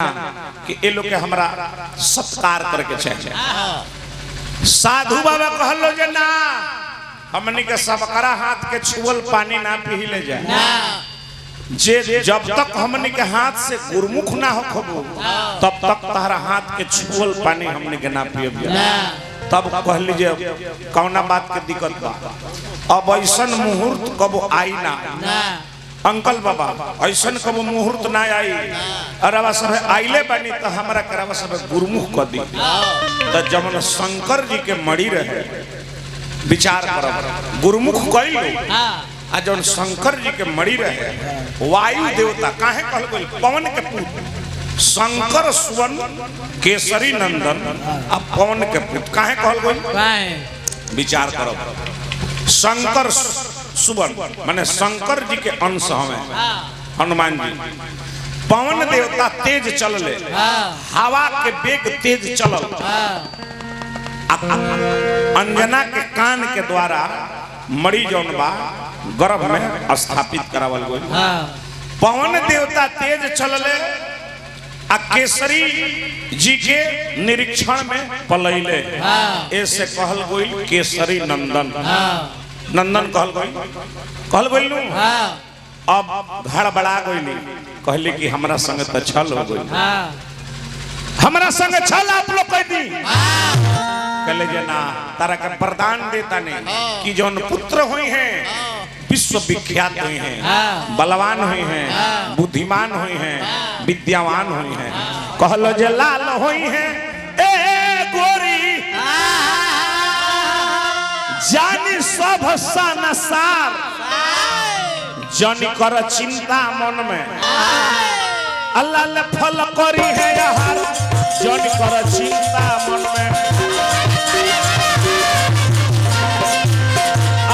कि ये लोग के हमरा सत्कार करके चाहिए। साधु बाबा कहलो जे ना हमनी के सबकरा हाथ के छुअल पानी ना पी ले जाए जे जब तक हमनी के हाथ से गुरमुख ना हो खबो तब तक तहरा हाथ के छुअल पानी हमनी के ना पियब। तब कह लीजिए कौना बात के दिक्कत बा। अब ऐसन मुहूर्त कबो आई ना अंकल बाबा ऐसा कब मुहूर्त ना आई अरवा सब आइले बनी तो हमारा करवा सब गुरमुख कर दी तो जब शंकर जी के मड़ी रहे विचार कर गुरमुख कई आ जब शंकर जी के मड़ी रहे वायु देवता काहे कहल गइल पवन के पुत्र शंकर सुवन केसरी नंदन आ पवन के पुत्र काहे कहल गइल विचार करो। शंकर सुवन माने शंकर जी के अंश हमें हनुमान जी। पवन देवता तेज चलले हवा के वेग तेज चलल अंजना के कान के द्वारा मरी जौन बा गर्भ में स्थापित करावल गइल। पवन देवता तेज चलले आ केसरी जी के निरीक्षण में पलैले ऐसे कहल गइल केसरी नंदन नंदन कहल गइल नु। अब घर बड़ा गइली कहले कि हमरा संग त छल हो गइल हमरा संग छल आप लोग कह दी कहले जे ना तारा के वरदान देता नहीं कि जौन पुत्र हुई हैं विश्व विख्यात हुई हैं बलवान हुई हैं बुद्धिमान हुई हैं विद्यावान हुई हैं कहलो जे लाल हुई हैं ए गोरी जानी सब सनसार जन कर चिंता मन में अल्लाह ले फल करी है यार जन कर चिंता मन में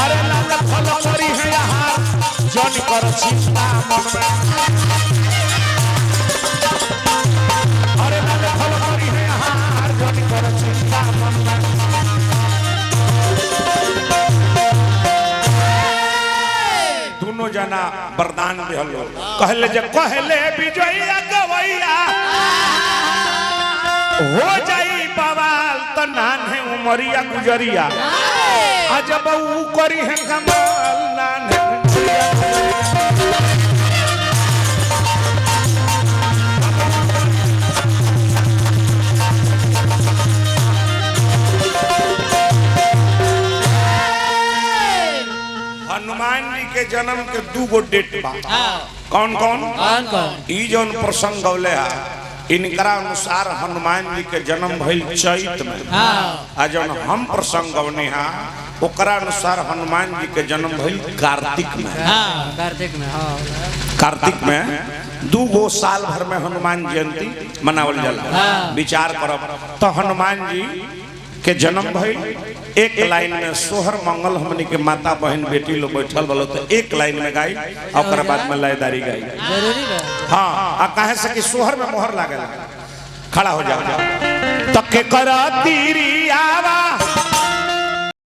अरे अल्लाह फल करी है यार जन कर चिंता मन में अरे अल्लाह फल करी है यार जन कर चिंता मन में। दोनों जना वरदान दिहलो कहले जे कहले विजयया गवैया हो जाई बवाल त नान्हे उमरिया गुजरिया अजब ऊ करी है कमाल नान्हे हनुमान जी के जन्म के दू गो डेट बा कौन कौन ई जौन प्रसंग गौले है इनकरा अनुसार हनुमान जी के जन्म भइल चैत में आ जौन हम प्रसंग गौने हा ओकरा अनुसार हनुमान जी के जन्म भइल कार्तिक में। कार्तिक में दू गो साल भर में हनुमान जयंती मनावल जाला। विचार करब तो हनुमान जी के जन्म भइल एक लाइन में सोहर मंगल हमनी के माता बहन बेटी लोग बैठल बोलो तो एक लाइन में गाई और बाद में लयदारी गाई हाँ आ कहे से कि सोहर में मोहर लागेला खड़ा हो जाओ तक करा तीरी आवा